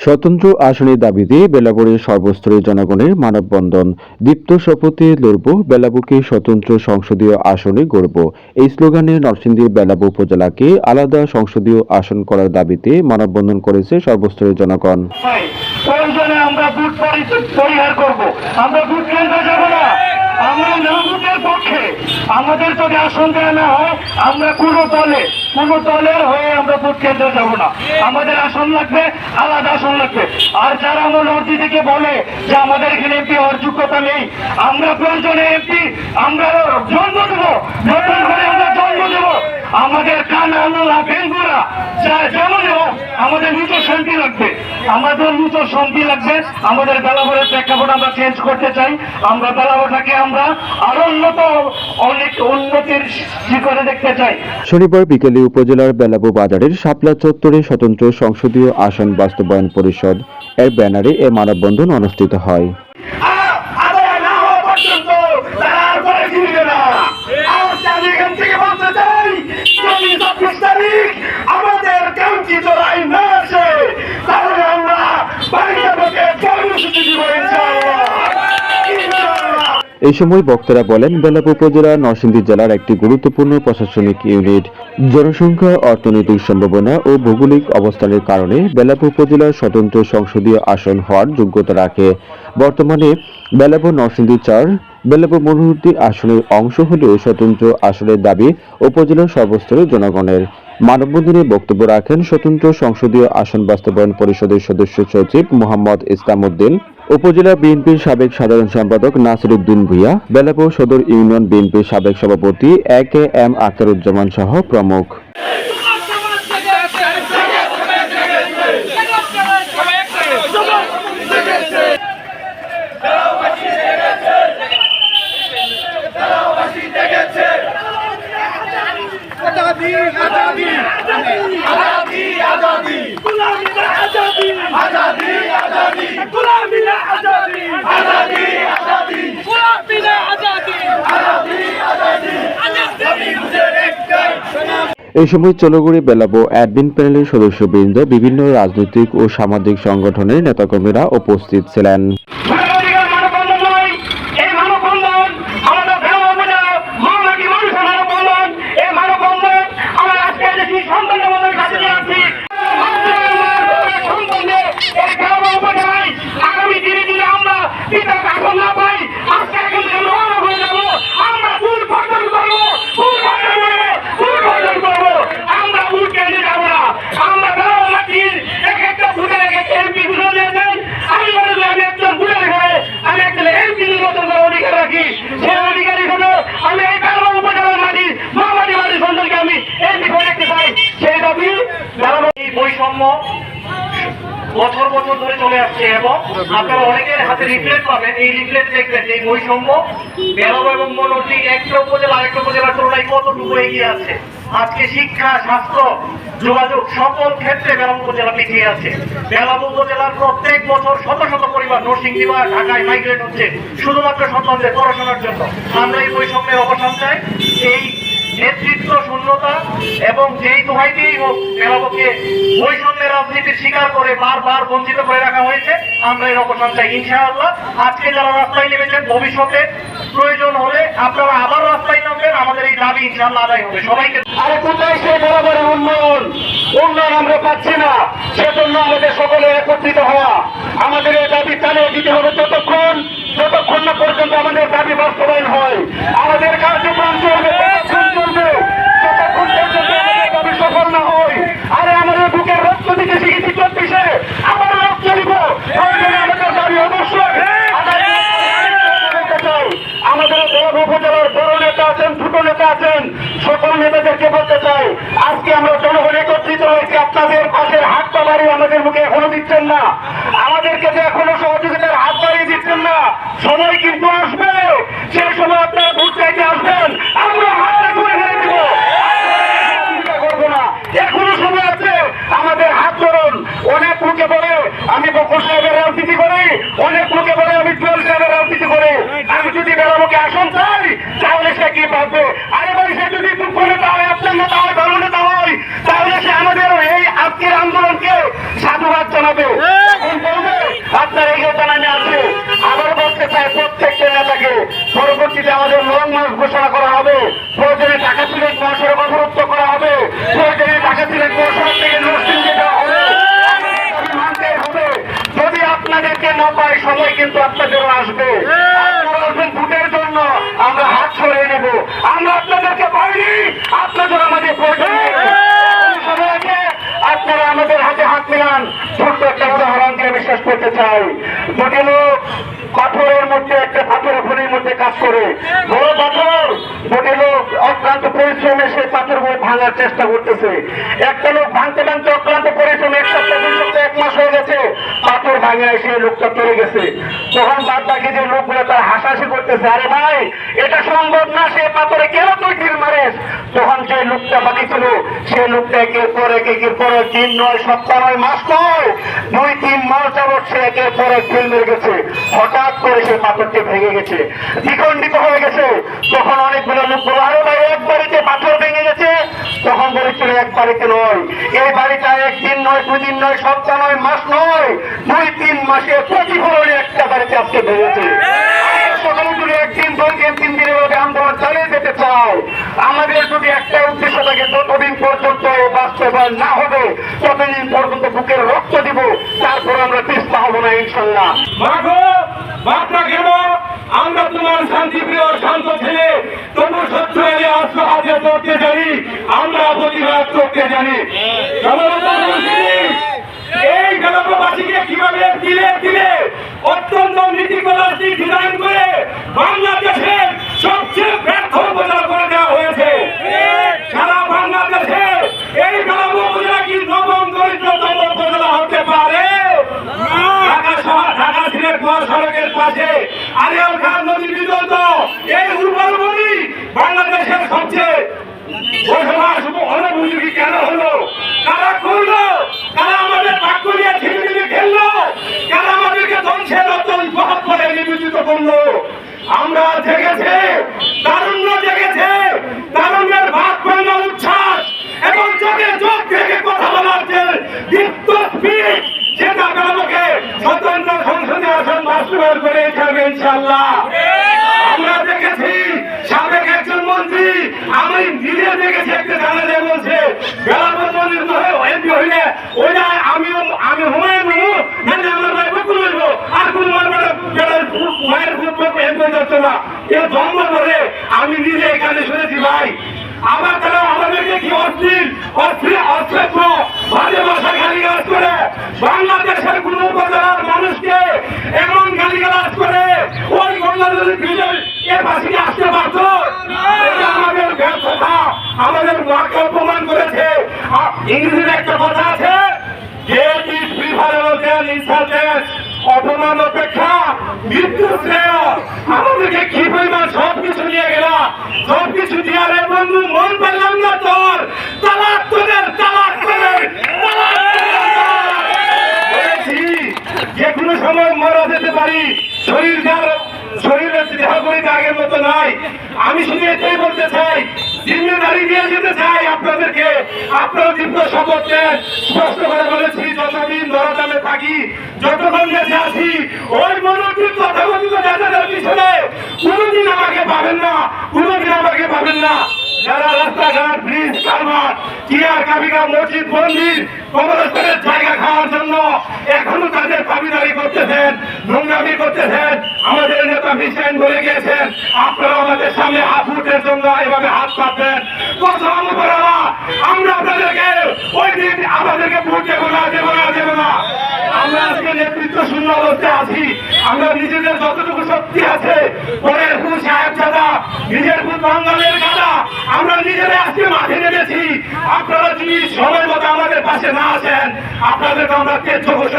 স্বতন্ত্র আসনের দাবিতে বেলাবুরের সর্বস্তরের জনগণের মানববন্ধন। দীপ্ত শপথে লড়ব, বেলাবুকে স্বতন্ত্র সংসদীয় আসনে গড়ব। এই স্লোগানে নরসিংদীর বেলাবু উপজেলাকে আলাদা সংসদীয় আসন করার দাবিতে মানববন্ধন করেছে সর্বস্তরের জনগণ। প্রয়োজনে আমরা বুথ পরিহার করব, আমরা বুথ কেন্দ্রে যাব না, আমরা নাগরিকের পক্ষে। আমাদের যদি আসন দেওয়া না হয় আমরা কোনো দলের হয়ে আমরা বুথ কেন্দ্রে যাব না। আমাদের আসন লাগবে, আলাদা আসন লাগবে। আর যারা আমার নর্দি থেকে বলে যে আমাদের এখানে এমপি হওয়ার যোগ্যতা নেই, আমরা প্রয়োজনে এমপি আমরা জন্ম দেবো, নতুন করে আমরা জন্ম দেবো। আমাদের কানা নোলা বেঙ্গুরা যেমন হোক, আমাদের নিচে শান্তি লাগবে, আমাদের নিচে শান্তি লাগবে। আমাদের বেলাবরের প্রেক্ষাপট আমরা চেঞ্জ করতে চাই। আমরা বেলাবরটাকে আমরা আরো অনেক উন্নতির শিখরে দেখতে চাই। শনিবার বিকেলে উপজেলার বেলাবু বাজারের শাপলা চত্বরে স্বতন্ত্র সংসদীয় আসন বাস্তবায়ন পরিষদ এর ব্যানারে এ মানববন্ধন অনুষ্ঠিত হয়। আমাদের কাঙ্ক্ষিত আইন না আসে তাহলে আমরা বাড়িতে কর্মসূচি দিব ইনশাআল্লাহ। এই সময় বক্তারা বলেন, বেলাবু উপজেলা নরসিংদী জেলার একটি গুরুত্বপূর্ণ প্রশাসনিক ইউনিট। জনসংখ্যা, অর্থনৈতিক সম্ভাবনা ও ভৌগোলিক অবস্থানের কারণে বেলাবু উপজেলার স্বতন্ত্র সংসদীয় আসন হওয়ার যোগ্যতা রাখে। বর্তমানে বেলাবু নরসিংদী ৪ বেলাবু মনোহরদী আসনের অংশ হলেও স্বতন্ত্র আসনের দাবি উপজেলার সর্বস্তরের জনগণের। মানববন্ধনে বক্তব্য রাখেন স্বতন্ত্র সংসদীয় আসন বাস্তবায়ন পরিষদের সদস্য সচিব মোহাম্মদ ইসলাম উদ্দিন, উপজেলা বিএনপির সাবেক সাধারণ সম্পাদক নাসির উদ্দিন ভূঁইয়া, বেলাবু সদর ইউনিয়ন বিএনপির সাবেক সভাপতি এ.কে.এম. আখতারুজ্জামান সহ প্রমুখ। এই সময় চলগুড়ি বেলাবু অ্যাডমিন প্যানেলের সদস্যবৃন্দ, বিভিন্ন রাজনৈতিক ও সামাজিক সংগঠনের নেতাকর্মীরা উপস্থিত ছিলেন। বৈষম্য বছর বছর ধরে চলে আসছে এবং আপনারা অনেকের হাতে লিফলেট পাবেন। এই লিফলেট দেখবেন এই বৈষম্য বেলাবু এবং মনোহরদী একটা উপজেলা আরেকটা উপজেলার তুলনায় কতটুকু এগিয়ে আছে। আজকে শিক্ষা, স্বাস্থ্য, যোগাযোগ সকল ক্ষেত্রে বেলাবু উপজেলা পিছিয়ে আছে। বেলাবু উপজেলার প্রত্যেক বছর শত শত পরিবার নরসিংদী বা ঢাকায় মাইগ্রেট হচ্ছে শুধুমাত্র সন্তানদের পড়াশোনার জন্য। আমরা এই বৈষম্যের অবসান চাই। এই নেতৃত্ব শূন্যতা এবং যেই দোহাই দিয়েই হোক বেলাবুকে বৈষম্যের রাজনীতির শিকার করে বারবার বঞ্চিত করে রাখা হয়েছে। আমরা এর অবসান চাই ইনশাআল্লাহ। আজকে যারা রাস্তায় নেমেছেন, ভবিষ্যতে প্রয়োজন হলে আপনারা আবার রাস্তায় নামবেন। আমাদের এই দাবি ইনশাআল্লাহ আদায় হবে সবাইকে। আরে কোথায় সেই বরাবরের উন্নয়ন আমরা পাচ্ছি না। সেজন্য আমাদের সকলে একত্রিত হওয়া, আমাদের এই দাবি চালিয়ে দিতে হবে যতক্ষণ না পর্যন্ত আমাদের দাবি বাস্তবায়ন হয়। আমাদের কার্যক্রম চলবে যতক্ষণ পর্যন্ত আমাদের দাবি সফল না হয়। আরে আমাদের বুকের রক্ত দিতে শিখেছি 24-এ, আবার রক্ত দিব। আমাদের দাবি অবশ্যই আমাদের বেলাবু উপজেলার বড় নেতা আছেন, ছোট নেতা আছেন, সকল নেতাদেরকে বলতে চাই আজকে আমরা জনগণ একত্রিত হয়েছি। আপনাদের পাশের হাত পা বাড়িয়ে আমাদের মুখে এখনো দিচ্ছেন না, আমাদেরকে যে এখনো সহযোগিতার হাত বাড়িয়ে দিচ্ছেন না। সময় কিন্তু আসবে, সেই সময় আপনারা ভোট চাইতে আসবেন, আমরা হাতটা ধরে ফেলে দিব, চিন্তা করবো না। এখনো সময় আছে, আমাদের হাত ধরুন। অনেক মুখে বলে আমি বকুল সাহেবের রাজনীতি করি, অনেক মুখে বলে আমি জুয়েল সাহেবের রাজনীতি করি। আমি যদি বেলাবুকে আসন চাই তাহলে সে কি পাবে? আরে ভাই, সে যদি দুঃখ নেতা হয়, আপনার নেতা হয়, ভালো নেতা হয়, তাহলে সে আমাদের এই আজকের আন্দোলনকে সাধুবাদ জানাবে। বিশ্বাস করতে চাই। দুটি লোক পাথরের মধ্যে, একটা পাথরের খনির মধ্যে কাজ করে, বড় পাথর, দুটি লোক অক্লান্ত পরিশ্রমে সেই পাথরগুলো ভাঙার চেষ্টা করতেছে। একটা লোক ভাঙতে ভাঙতে অক্লান্ত পরিশ্রমে 1 সপ্তাহ 2 সপ্তাহ 1 মাস হয়ে গেছে, পাথর ভাঙে সেই লোকটা চলে গেছে। তখন বাদ বাকি যে লোকগুলো তার হাসাহাসি করতেছে, আরে ভাই এটা সম্ভব না, সে পাথরে কেন তুই ঢিল মারিস? তখন যে লোকটা বাকি ছিল সে লোকটা একের পর এক দিন নয়, সপ্তাহ নয়, মাস নয়, 2-3 মাস যাবৎ সে একের পর এক ঢিল মেরে গেছে। হঠাৎ করে সে পাথরটি ভেঙে গেছে, দ্বিখণ্ডিত হয়ে গেছে। তখন অনেকগুলো লোক বলো, আরে ভাই এক বাড়িতে পাথর ভেঙে গেছে। তখন বলেছিল এক বাড়িতে নয়, এই বাড়িটা 1 দিন নয়, 2 দিন নয়, সপ্তাহ নয়, মাস নয়, 2-3 মাসে প্রতিফলনে একটা বাড়িতে আজকে ভেঙেছে। সকালে যদি 1 দিন 2 দিন 3 দিনের মধ্যে আন্দোলন চালিয়ে যেতে চাও, আমাদের যদি একটা উদ্দেশ্য থাকে, যতদিন পর্যন্ত বাস্তবায়ন না হবে ততদিন পর্যন্ত বুকের রক্ত দিব, তারপর আমরা পিছপা হবো না ইনশাল্লাহ। আমরা তোমার শান্তিপ্রিয় শান্ত ছেলে, তবু শত্রু এলে অস্ত্র হাতে করতে জানি, আমরা প্রতিবাদ করতে জানি। এই গ্রামবাসীকে কিভাবে দিলে দিলে অত্যন্ত নীতিকলাটি ডিজাইন করে বাংলাদেশের সবচেয়ে ব্যর্থ উপজেলা করে দেওয়া হয়েছে। সারা বাংলাদেশে এই গ্রাম উপজেলা কি নবম দরিদ্রতম উপজেলা হতে পারে? ঢাকা শহর, ঢাকা সিলেট মহাসড়কের পাশে আরিয়াল খান নদী বিধৌত এই উর্বর ভূমি বাংলাদেশের সবচেয়ে বসবাস অনুপযোগী কেন হলো? কারা করলো? কারা আমাদের ভাগ্য নিয়ে ছিনিমিনি খেললো? কারা আমাদেরকে ধ্বংসের রতন বহাত করে নিবেদিত করলো? আমরা জেগেছে, তারুণ্য জেগেছে, তারুণ্যের ভাত ভাঙা উচ্ছ্বাস এবং চোখে চোখ থেকে কথা বলার যে দীপ্ত স্পিরিট, সেটা আমাকে স্বতন্ত্র সংসদীয় আসন বাস্তবায়ন করে যাবে ইনশাআল্লাহ। আমরা দেখেছি সাবেক একজন মন্ত্রী, আমি নিজে দেখেছি, একটা জানাজা বলছে বেলাবর মন্দির এমপি হইলে ওইটা আমি হুমায়ুন আমার ভাই বকুল হইব, আর কোন মায়ের এমপি যাচ্ছে না, এ জন্ম করে আমি নিজে এখানে শুনেছি ভাই। আবার তারা আমাদেরকে কি অশ্লীল বাজে ভাষা গালিগালাজ করে বাংলাদেশের কোন উপজেলার মানুষকে এমন গালিগালাজ করে ওই গঙ্গা নদীর ব্রিজের এ পাশে আসতে পারত? এটা আমাদের ব্যর্থতা, আমাদের মহাকাল প্রমাণ করেছে। ইংরেজির একটা কথা আছে, অপমান অপেক্ষা মৃত্যু শ্রেয়। আমাদেরকে কি পরিমাণ সবকিছু নিয়ে গেলা, সবকিছু দিয়ে রে বন্ধু মন পেলাম না তোর, তালাক তোদের, তালাক তোদের, যে কোনো সময় মারা যেতে পারি, শরীরের দেহগড়িতে আগের মতো নাই। আমি শুধু এটাই বলতে চাই, জিম্মেদারি নিয়ে যেতে চাই আপনাদেরকে। আপনারা দীর্ঘ শপথ নেন, স্পষ্ট করে বলেছি যতদিন দরদামে থাকি, যতক্ষণ বেঁচে আছি, ওই মনোযোগ তথাকথিত নেতাদের পিছনে কোনোদিন আমাকে পাবেন না, কোনোদিন আমাকে পাবেন না। যারা রাস্তাঘাট, ব্রিজ, কালভার্ট, টিয়ার কাবিকা, মসজিদ, মন্দির, কবরস্থানের জায়গা খাওয়ার জন্য এখনো তাদের দাবিদারি করতেছেন, নোংরামি করতেছেন, আমাদের নেতা ভিসাইন বলে গিয়েছেন আপনারা আমাদের সামনে ভোটের জন্য এভাবে হাত পাতবেন। কথা আমরা আপনাদেরকে ওই দিন আমাদেরকে ভোট দেবো না, দেবো না, দেবো না। আমরা আজকে নেতৃত্ব শূন্য অবস্থায় আছি। আমরা নিজেদের যতটুকু শক্তি আছে, পরের ভূ সাহেব দাদা, নিজের ভূ বাঙালের গাদা, আমরা নিজেরা আজকে মাঠে নেমেছি। আপনারা যদি সময় মতো আমাদের পাশে না আসেন, আপনাদেরকে আমরা তেজ ঘোষণা